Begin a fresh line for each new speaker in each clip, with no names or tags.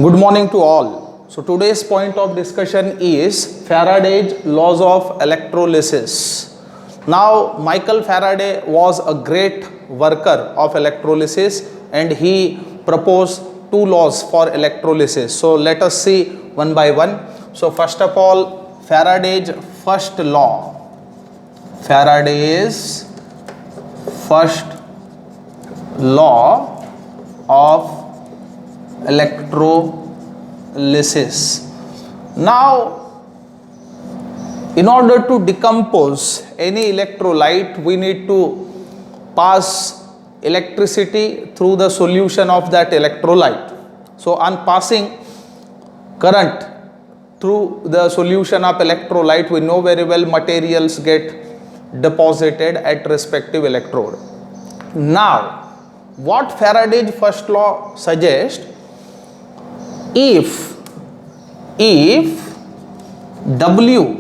Good morning to all. So today's point of discussion is Faraday's laws of electrolysis. Now Michael Faraday was a great worker of electrolysis and he proposed two laws for electrolysis. So let us see one by one. So first of all, Faraday's first law. Faraday's first law of electrolysis. Now, in order to decompose any electrolyte, we need to pass electricity through the solution of that electrolyte. So, on passing current through the solution of electrolyte, we know very well materials get deposited at respective electrode. Now, what Faraday's first law suggests, if W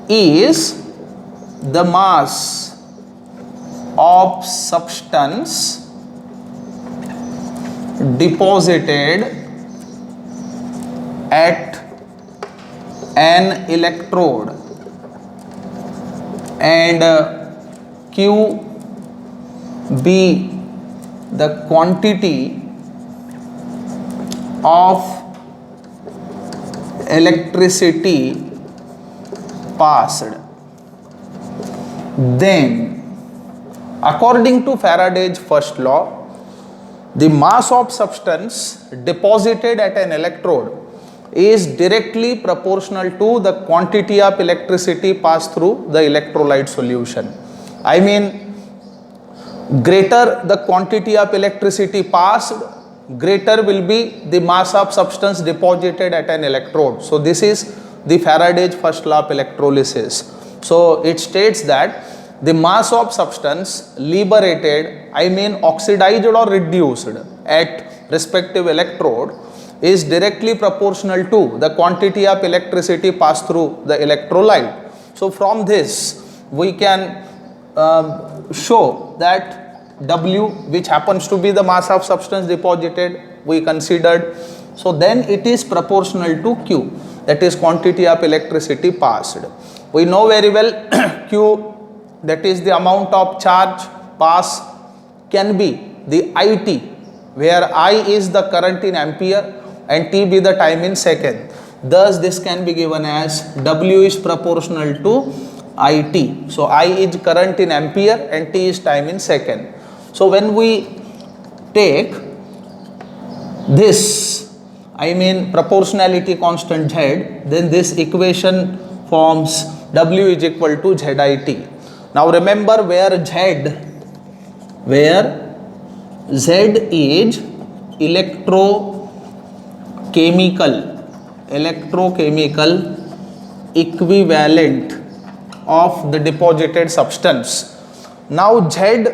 is the mass of substance deposited at an electrode and Q be the quantity of electricity passed, then according to Faraday's first law, the mass of substance deposited at an electrode is directly proportional to the quantity of electricity passed through the electrolyte solution. I mean, greater the quantity of electricity passed, greater will be the mass of substance deposited at an electrode. So this is the Faraday's first law of electrolysis. So it states that the mass of substance liberated, I mean oxidized or reduced at respective electrode, is directly proportional to the quantity of electricity passed through the electrolyte. So from this we can show that W, which happens to be the mass of substance deposited, we considered, so then it is proportional to Q, that is quantity of electricity passed. We know very well Q, that is the amount of charge passed, can be the IT, where I is the current in ampere and T be the time in second. Thus this can be given as W is proportional to IT. So I is current in ampere and T is time in second. So when we take this, I mean proportionality constant Z, then this equation forms W is equal to ZIT. Now remember where Z is electrochemical equivalent of the deposited substance. Now Z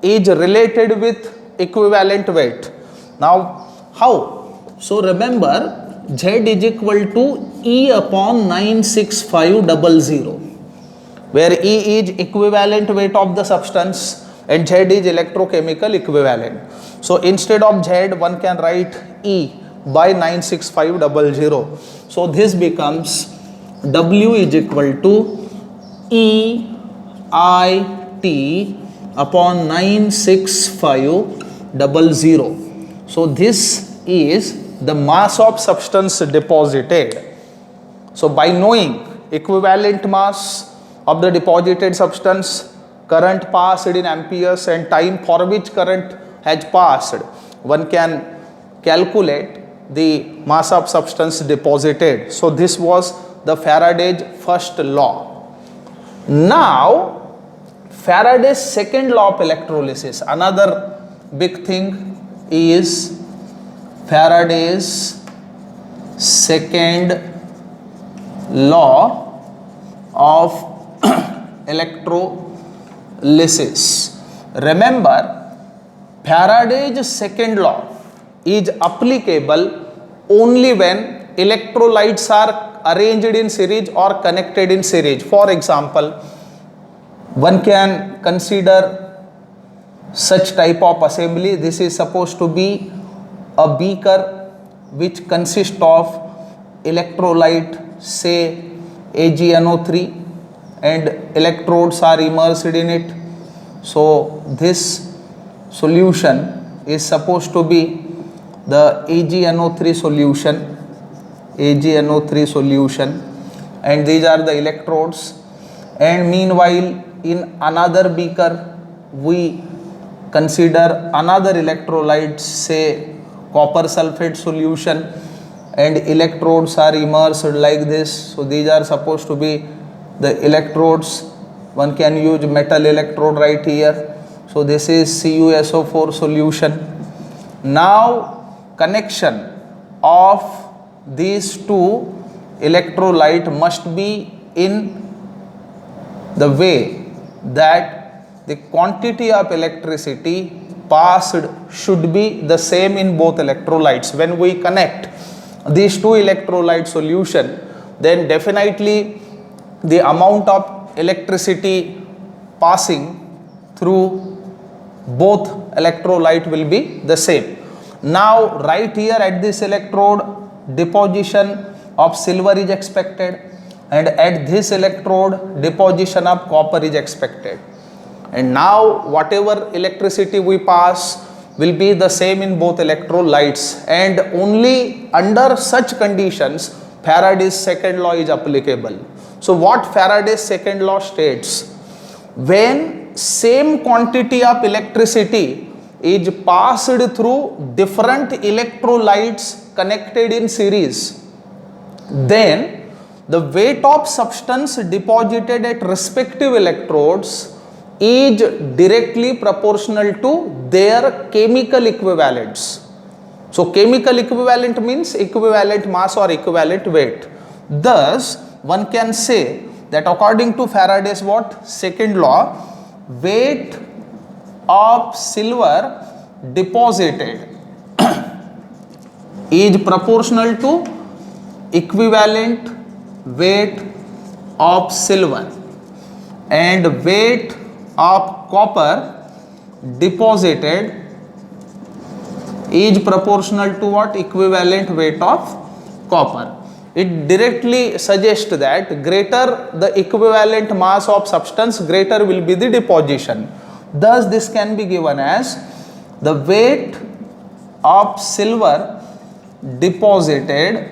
is related with equivalent weight. Now how? So remember Z is equal to E upon 96500, where E is equivalent weight of the substance and Z is electrochemical equivalent. So instead of Z one can write E by 96500. So this becomes W is equal to EIT upon 96500. So this is the mass of substance deposited. So by knowing equivalent mass of the deposited substance, current passed in amperes and time for which current has passed, one can calculate the mass of substance deposited. So this was the Faraday's first law. Now Faraday's second law of electrolysis, another big thing is Faraday's second law of electrolysis. Remember, Faraday's second law is applicable only when electrolytes are arranged in series or connected in series. For example, one can consider such type of assembly. This is supposed to be a beaker which consist of electrolyte, say AgNO3, and electrodes are immersed in it. So this solution is supposed to be the AgNO3 solution, AgNO3 solution, and these are the electrodes. And meanwhile, in another beaker we consider another electrolyte, say copper sulfate solution, and electrodes are immersed like this. So these are supposed to be the electrodes. One can use metal electrode right here. So this is CuSO4 solution. Now connection of these two electrolyte must be in the way that the quantity of electricity passed should be the same in both electrolytes. When we connect these two electrolyte solution, then definitely the amount of electricity passing through both electrolyte will be the same. Now right here at this electrode, deposition of silver is expected, and at this electrode deposition of copper is expected. And now whatever electricity we pass will be the same in both electrolytes, and only under such conditions Faraday's second law is applicable. So what Faraday's second law states, when same quantity of electricity is passed through different electrolytes connected in series, then the weight of substance deposited at respective electrodes is directly proportional to their chemical equivalents. So chemical equivalent means equivalent mass or equivalent weight. Thus one can say that according to Faraday's what? Second law, weight of silver deposited is proportional to equivalent weight of silver, and weight of copper deposited is proportional to what? Equivalent weight of copper. It directly suggests that greater the equivalent mass of substance, greater will be the deposition. Thus this can be given as the weight of silver deposited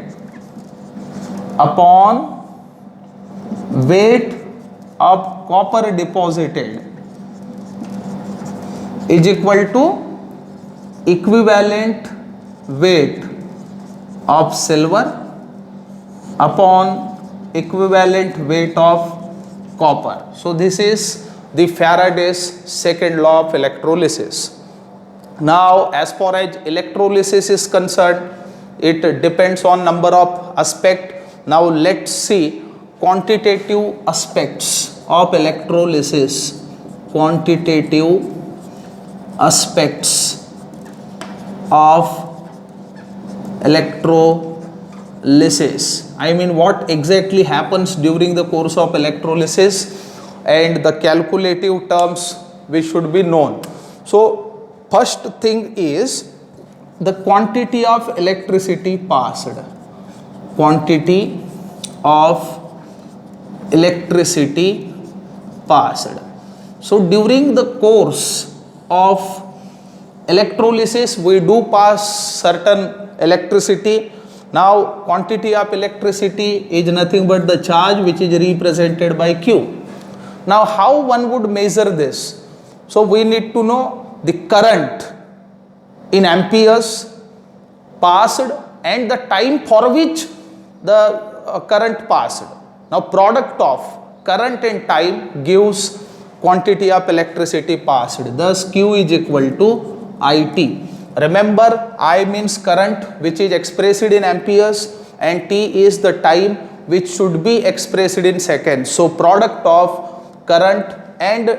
upon weight of copper deposited is equal to equivalent weight of silver upon equivalent weight of copper. So this is the Faraday's second law of electrolysis. Now as far as electrolysis is concerned, it depends on number of aspects. Now let's see quantitative aspects of electrolysis. Quantitative aspects of electrolysis. I mean, what exactly happens during the course of electrolysis, and the calculative terms which should be known. So first thing is the quantity of electricity passed. Quantity of electricity passed. So during the course of electrolysis we do pass certain electricity. Now quantity of electricity is nothing but the charge which is represented by Q. Now how one would measure this? So we need to know the current in amperes passed and the time for which the current passed. Now product of current and time gives quantity of electricity passed. Thus Q is equal to IT. Remember, I means current which is expressed in amperes, and T is the time which should be expressed in seconds. So product of current and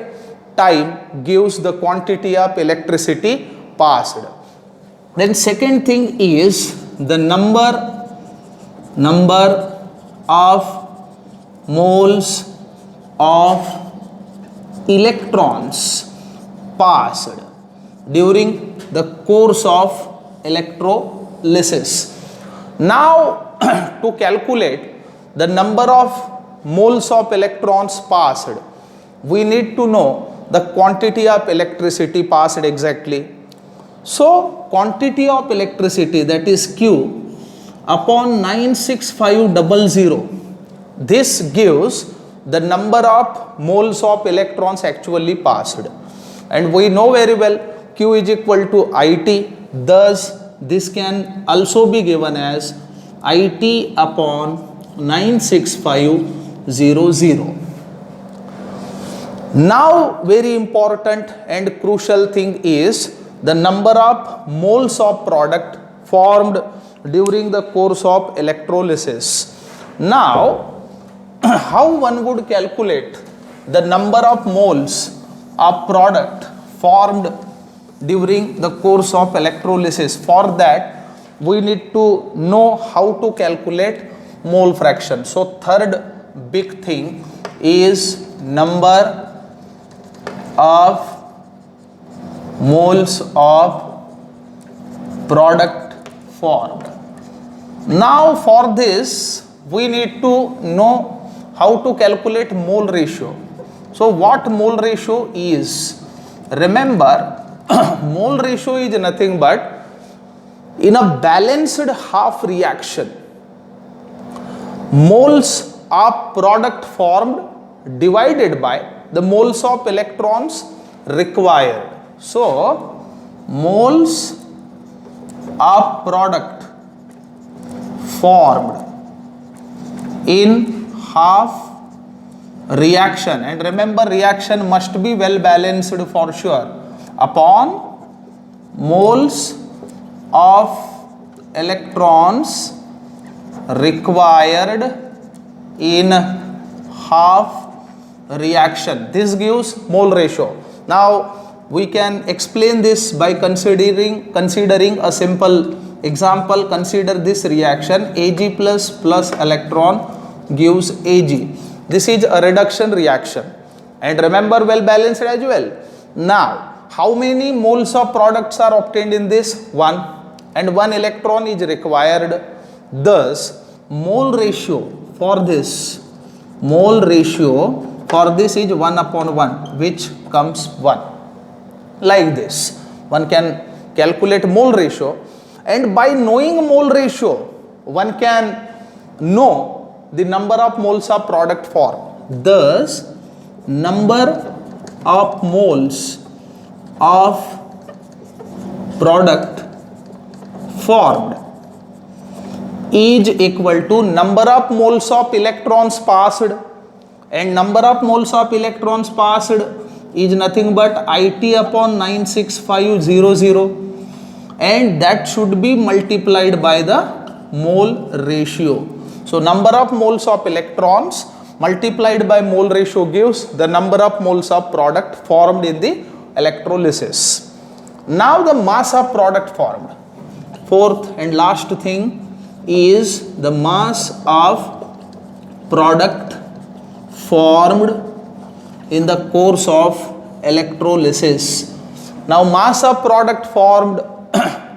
time gives the quantity of electricity passed. Then second thing is the number of moles of electrons passed during the course of electrolysis. Now to calculate the number of moles of electrons passed, we need to know the quantity of electricity passed exactly. So quantity of electricity, that is Q upon 96500, this gives the number of moles of electrons actually passed, and we know very well Q is equal to IT. Thus this can also be given as IT upon 96500. Now very important and crucial thing is the number of moles of product formed during the course of electrolysis. Now how one would calculate the number of moles of product formed during the course of electrolysis? For that we need to know how to calculate mole fraction. So third big thing is number of moles of product formed. Now for this we need to know how to calculate mole ratio. So what mole ratio is? Remember, mole ratio is nothing but in a balanced half reaction, moles of product formed divided by the moles of electrons required. So moles of product formed in half reaction, and remember reaction must be well balanced for sure, upon moles of electrons required in half reaction. This gives mole ratio. Now we can explain this by considering a simple example. Consider this reaction Ag plus electron gives Ag. This is a reduction reaction, and remember well balanced as well. Now how many moles of products are obtained in this? 1, and 1 electron is required. Thus mole ratio for this is 1 upon 1, which comes 1. Like this one can calculate mole ratio, and by knowing mole ratio one can know the number of moles of product formed. Thus number of moles of product formed is equal to number of moles of electrons passed, and number of moles of electrons passed is nothing but IT upon 96500, and that should be multiplied by the mole ratio. So number of moles of electrons multiplied by mole ratio gives the number of moles of product formed in the electrolysis. Now the mass of product formed. Fourth and last thing is the mass of product formed in the course of electrolysis. Now mass of product formed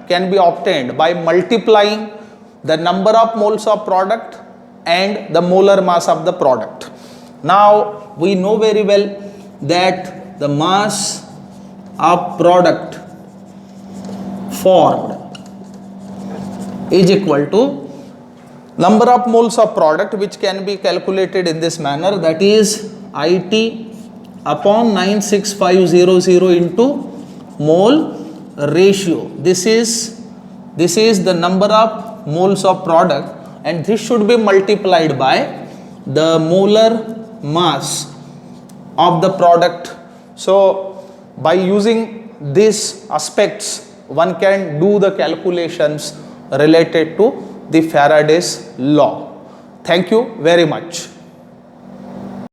can be obtained by multiplying the number of moles of product and the molar mass of the product. Now we know very well that the mass of product formed is equal to number of moles of product, which can be calculated in this manner, that is IT upon 96500 into mole ratio. This is the number of moles of product, and this should be multiplied by the molar mass of the product. So by using these aspects one can do the calculations related to the Faraday's law. Thank you very much.